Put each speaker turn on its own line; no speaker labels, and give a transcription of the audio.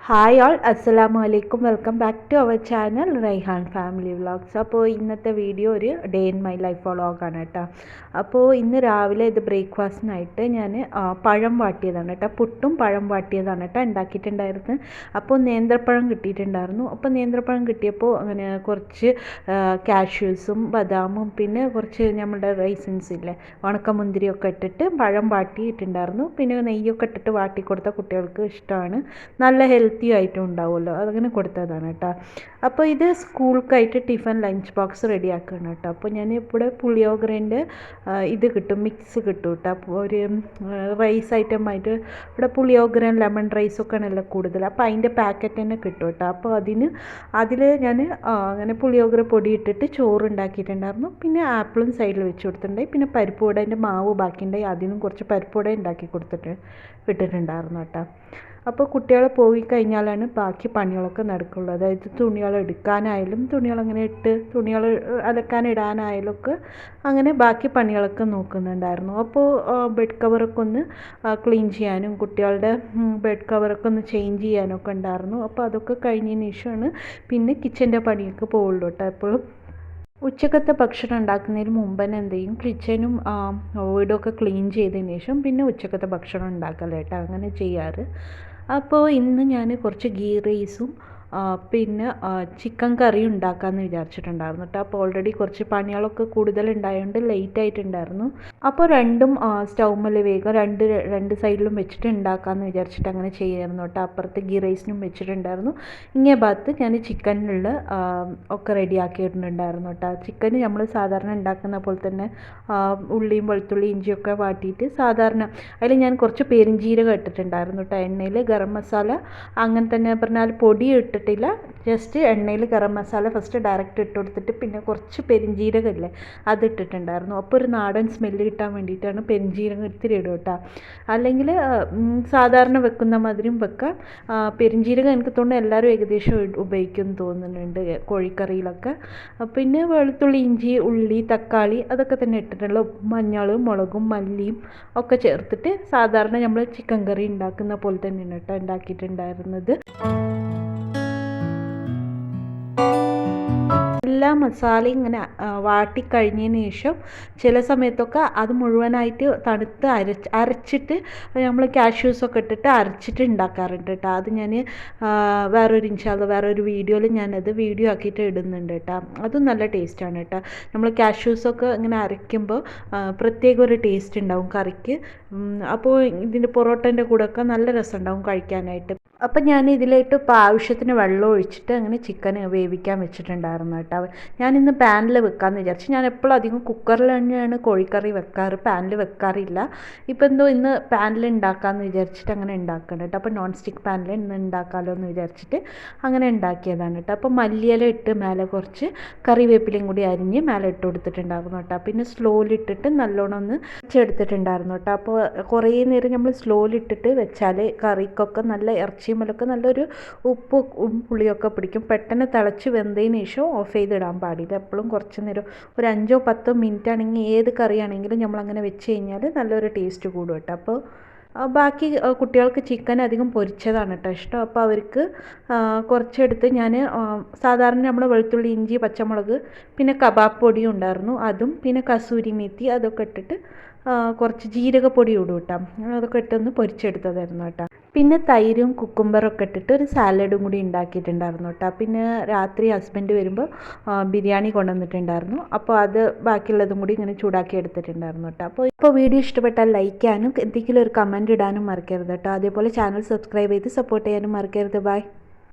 Hi all അസ്സലാമു അലൈക്കും. Welcome back to our channel Raihan family vlogs. അപ്പോൾ ഇന്നത്തെ വീഡിയോ ഒരു ഡേ ഇൻ മൈ ലൈഫ് വ്ളോഗാണ് കേട്ടോ. അപ്പോൾ ഇന്ന് രാവിലെ ഇത് ബ്രേക്ക്ഫാസ്റ്റിനായിട്ട് ഞാൻ പഴം വാട്ടിയതാണ് കേട്ടോ. പുട്ടും പഴം വാട്ടിയതാണ് കേട്ടോ ഉണ്ടാക്കിയിട്ടുണ്ടായിരുന്നത്. അപ്പോൾ നേന്ത്രപ്പഴം കിട്ടിയിട്ടുണ്ടായിരുന്നു. അപ്പോൾ നേന്ത്രപ്പഴം കിട്ടിയപ്പോൾ അങ്ങനെ കുറച്ച് കാഷ്യൂസും ബദാമും പിന്നെ കുറച്ച് നമ്മുടെ റൈസിൻസ് ഇല്ലേ, ഉണക്കമുന്തിരിയൊക്കെ ഇട്ടിട്ട് പഴം വാട്ടിയിട്ടുണ്ടായിരുന്നു. പിന്നെ നെയ്യൊക്കെ ഇട്ടിട്ട് വാട്ടി കൊടുത്ത കുട്ടികൾക്ക് ഇഷ്ടമാണ്. നല്ല ഹെൽത്തി ആയിട്ടും ഉണ്ടാവുമല്ലോ, അതങ്ങനെ കൊടുത്തതാണ് കേട്ടോ. അപ്പോൾ ഇത് സ്കൂൾക്കായിട്ട് ടിഫിൻ ലഞ്ച് ബോക്സ് റെഡിയാക്കുകയാണ് കേട്ടോ. അപ്പോൾ ഞാൻ ഇവിടെ പുളിയോഗറേൻ്റെ ഇത് കിട്ടും, മിക്സ് കിട്ടും കേട്ടോ. അപ്പോൾ ഒരു റൈസ് ഐറ്റമായിട്ട് ഇവിടെ പുളിയോഗറൻ ലെമൺ റൈസൊക്കെ ആണല്ലോ കൂടുതൽ. അപ്പോൾ അതിൻ്റെ പാക്കറ്റ് തന്നെ കിട്ടും കേട്ടോ. അപ്പോൾ അതിൽ ഞാൻ അങ്ങനെ പുളിയോഗറ പൊടി ഇട്ടിട്ട് ചോറ് ഉണ്ടാക്കിയിട്ടുണ്ടായിരുന്നു. പിന്നെ ആപ്പിളും സൈഡിൽ വെച്ച് കൊടുത്തിട്ടുണ്ടായി. പിന്നെ പരിപ്പ് വടേൻ്റെ മാവ് ബാക്കിയുണ്ടായി, അതിനും കുറച്ച് പരിപ്പ് വട ഉണ്ടാക്കി വിട്ടിട്ടുണ്ടായിരുന്നു കേട്ടോ. അപ്പോൾ കുട്ടികൾ പോയി കഴിഞ്ഞാലാണ് ബാക്കി പണികളൊക്കെ നടക്കുള്ളൂ. അതായത് തുണികൾ എടുക്കാനായാലും തുണികളങ്ങനെ തുണികൾ അലക്കാനിടാനായാലും ഒക്കെ അങ്ങനെ ബാക്കി പണികളൊക്കെ നോക്കുന്നുണ്ടായിരുന്നു. അപ്പോൾ ബെഡ് കവറൊക്കെ ഒന്ന് ക്ലീൻ ചെയ്യാനും കുട്ടികളുടെ ബെഡ് കവറൊക്കെ ഒന്ന് ചേഞ്ച് ചെയ്യാനൊക്കെ ഉണ്ടായിരുന്നു. അപ്പോൾ അതൊക്കെ കഴിഞ്ഞതിന് ശേഷമാണ് പിന്നെ കിച്ചൻ്റെ പണിയൊക്കെ പോകുള്ളൂ കേട്ടോ. എപ്പോഴും ഉച്ചക്കത്തെ ഭക്ഷണം ഉണ്ടാക്കുന്നതിന് മുമ്പ് തന്നെ എന്ത് ചെയ്യും, കിച്ചനും വീടൊക്കെ ക്ലീൻ ചെയ്തതിന് ശേഷം പിന്നെ ഉച്ചക്കത്തെ ഭക്ഷണം ഉണ്ടാക്കല കേട്ടോ, അങ്ങനെ ചെയ്യാറ്. അപ്പോൾ ഇന്ന് ഞാൻ കുറച്ച് ഗീ റൈസും പിന്നെ ചിക്കൻ കറി ഉണ്ടാക്കാമെന്ന് വിചാരിച്ചിട്ടുണ്ടായിരുന്നു കേട്ടോ. അപ്പോൾ ഓൾറെഡി കുറച്ച് പണികളൊക്കെ കൂടുതലുണ്ടായതുകൊണ്ട് ലേറ്റ് ആയിട്ടുണ്ടായിരുന്നു. അപ്പോൾ രണ്ടും സ്റ്റൗമ്മൽ വേഗം രണ്ട് സൈഡിലും വെച്ചിട്ട് ഉണ്ടാക്കാമെന്ന് വിചാരിച്ചിട്ട് അങ്ങനെ ചെയ്യായിരുന്നു കേട്ടോ. അപ്പുറത്ത് ഗീ റൈസിനും വെച്ചിട്ടുണ്ടായിരുന്നു. ഇങ്ങേ ഭാഗത്ത് ഞാൻ ചിക്കനിലുള്ള ഒക്കെ റെഡിയാക്കി ഇടുന്നുണ്ടായിരുന്നു കേട്ടോ. ചിക്കന് നമ്മൾ സാധാരണ ഉണ്ടാക്കുന്ന പോലെ തന്നെ ഉള്ളിയും വെളുത്തുള്ളി ഇഞ്ചിയൊക്കെ വാട്ടിയിട്ട് സാധാരണ അതിൽ ഞാൻ കുറച്ച് പെരുംജീരകം ഇട്ടിട്ടുണ്ടായിരുന്നു കേട്ടോ. എണ്ണയിൽ ഗരം മസാല അങ്ങനെ തന്നെ പറഞ്ഞാൽ പൊടി ഇട്ടിട്ടില്ല, ജസ്റ്റ് എണ്ണയിൽ ഗരം മസാല ഫസ്റ്റ് ഡയറക്റ്റ് ഇട്ട് കൊടുത്തിട്ട് പിന്നെ കുറച്ച് പെരുംജീരകം ഇല്ലേ അത് ഇട്ടിട്ടുണ്ടായിരുന്നു. അപ്പോൾ ഒരു നാടൻ സ്മെല്ല് കിട്ടാൻ വേണ്ടിയിട്ടാണ് പെരുംജീരകം ഇത്തിരി ഇടും കേട്ടോ. അല്ലെങ്കിൽ സാധാരണ വെക്കുന്ന മാതിരിയും വെക്കാം. പെരുംജീരകം എനിക്ക് തോന്നുന്നു എല്ലാവരും ഏകദേശം ഉപയോഗിക്കുമെന്ന് തോന്നുന്നുണ്ട് കോഴിക്കറിയിലൊക്കെ. പിന്നെ വെളുത്തുള്ളി ഇഞ്ചി ഉള്ളി തക്കാളി അതൊക്കെ തന്നെ ഇട്ടിട്ടുള്ള മഞ്ഞൾ മുളകും മല്ലിയും ഒക്കെ ചേർത്തിട്ട് സാധാരണ നമ്മൾ ചിക്കൻ കറി ഉണ്ടാക്കുന്ന പോലെ തന്നെയാണ് കേട്ടോ ഉണ്ടാക്കിയിട്ടുണ്ടായിരുന്നത്. എല്ലാ മസാലയും ഇങ്ങനെ വാട്ടിക്കഴിഞ്ഞതിന് ശേഷം ചില സമയത്തൊക്കെ അത് മുഴുവനായിട്ട് തണുത്ത് അരച്ചിട്ട് നമ്മൾ കാഷ്യൂസൊക്കെ ഇട്ടിട്ട് അരച്ചിട്ട് ഉണ്ടാക്കാറുണ്ട് കേട്ടോ. അത് ഞാൻ വേറൊരു വീഡിയോയിൽ ഞാനത് വീഡിയോ ആക്കിയിട്ട് ഇടുന്നുണ്ട് കേട്ടോ. അതും നല്ല ടേസ്റ്റാണ് കേട്ടോ. നമ്മൾ കാഷ്യൂസൊക്കെ ഇങ്ങനെ അരയ്ക്കുമ്പോൾ പ്രത്യേക ഒരു ടേസ്റ്റ് ഉണ്ടാവും കറിക്ക്. അപ്പോൾ ഇതിൻ്റെ പൊറോട്ടൻ്റെ കൂടെയൊക്കെ നല്ല രസമുണ്ടാവും കഴിക്കാനായിട്ട്. അപ്പം ഞാൻ ഇതിലായിട്ട് ഇപ്പോൾ ആവശ്യത്തിന് വെള്ളം ഒഴിച്ചിട്ട് അങ്ങനെ ചിക്കൻ വേവിക്കാൻ വെച്ചിട്ടുണ്ടായിരുന്നു കേട്ടോ. ഞാനിന്ന് പാനിൽ വെക്കാമെന്ന് വിചാരിച്ചു. ഞാൻ എപ്പോഴും അധികം കുക്കറിൽ തന്നെയാണ് കോഴിക്കറി വെക്കാറ്, പാനിൽ വെക്കാറില്ല. ഇപ്പം എന്തോ ഇന്ന് പാനിൽ ഉണ്ടാക്കാമെന്ന് വിചാരിച്ചിട്ട് അങ്ങനെ ഉണ്ടാക്കണം കേട്ടോ. അപ്പോൾ നോൺ സ്റ്റിക്ക് പാനിൽ ഇന്ന് ഉണ്ടാക്കാമല്ലോ എന്ന് വിചാരിച്ചിട്ട് അങ്ങനെ ഉണ്ടാക്കിയതാണ് കേട്ടോ. അപ്പോൾ മല്ലിയില ഇട്ട് മേലെ കുറച്ച് കറിവേപ്പിലയും കൂടി അരിഞ്ഞ് മേലെ ഇട്ട് കൊടുത്തിട്ടുണ്ടായിരുന്നു കേട്ടോ. പിന്നെ സ്ലോയിലിട്ടിട്ട് നല്ലോണം ഒന്ന് വെച്ചെടുത്തിട്ടുണ്ടായിരുന്നു കേട്ടോ. അപ്പോൾ കുറേ നേരം നമ്മൾ സ്ലോയിലിട്ടിട്ട് വെച്ചാൽ കറിക്കൊക്കെ നല്ല ഇറച്ചിയുമലൊക്കെ നല്ലൊരു ഉപ്പും പുളിയൊക്കെ പിടിക്കും. പെട്ടെന്ന് തിളച്ച് വെന്തതിന് ശേഷം ഓഫ് ചെയ്തിടാൻ പാടില്ല. എപ്പോഴും കുറച്ച് നേരം ഒരു 5-10 മിനിറ്റ് ആണെങ്കിൽ ഏത് കറിയാണെങ്കിലും നമ്മളങ്ങനെ വെച്ച് കഴിഞ്ഞാൽ നല്ലൊരു ടേസ്റ്റ് കൂടും കേട്ടോ. അപ്പോൾ ബാക്കി കുട്ടികൾക്ക് ചിക്കൻ അധികം പൊരിച്ചതാണ് കേട്ടോ ഇഷ്ടം. അപ്പോൾ അവർക്ക് കുറച്ചെടുത്ത് ഞാൻ സാധാരണ നമ്മൾ വെളുത്തുള്ളി ഇഞ്ചി പച്ചമുളക് പിന്നെ കബാബ് പൊടിയും ഉണ്ടായിരുന്നു, അതും പിന്നെ കസൂരി മേത്തി അതൊക്കെ ഇട്ടിട്ട് കുറച്ച് ജീരകപ്പൊടി ഇടും കേട്ടോ. അതൊക്കെ ഇട്ടൊന്ന് പൊരിച്ചെടുത്തതായിരുന്നു കേട്ടോ. പിന്നെ തൈരും കുക്കുംബറൊക്കെ ഇട്ടിട്ട് ഒരു സാലഡും കൂടി ഉണ്ടാക്കിയിട്ടുണ്ടായിരുന്നു കേട്ടോ. പിന്നെ രാത്രി ഹസ്ബൻഡ് വരുമ്പോൾ ബിരിയാണി കൊണ്ടുവന്നിട്ടുണ്ടായിരുന്നു. അപ്പോൾ അത് ബാക്കിയുള്ളതും കൂടി ഇങ്ങനെ ചൂടാക്കി എടുത്തിട്ടുണ്ടായിരുന്നു കേട്ടോ. അപ്പോൾ വീഡിയോ ഇഷ്ടപ്പെട്ടാൽ ലൈക്ക് ചെയ്യാനും എന്തെങ്കിലും ഒരു കമൻറ്റ് ഇടാനും മറക്കരുത് കേട്ടോ. അതേപോലെ ചാനൽ സബ്സ്ക്രൈബ് ചെയ്ത് സപ്പോർട്ട് ചെയ്യാനും മറക്കരുത്. ബൈ.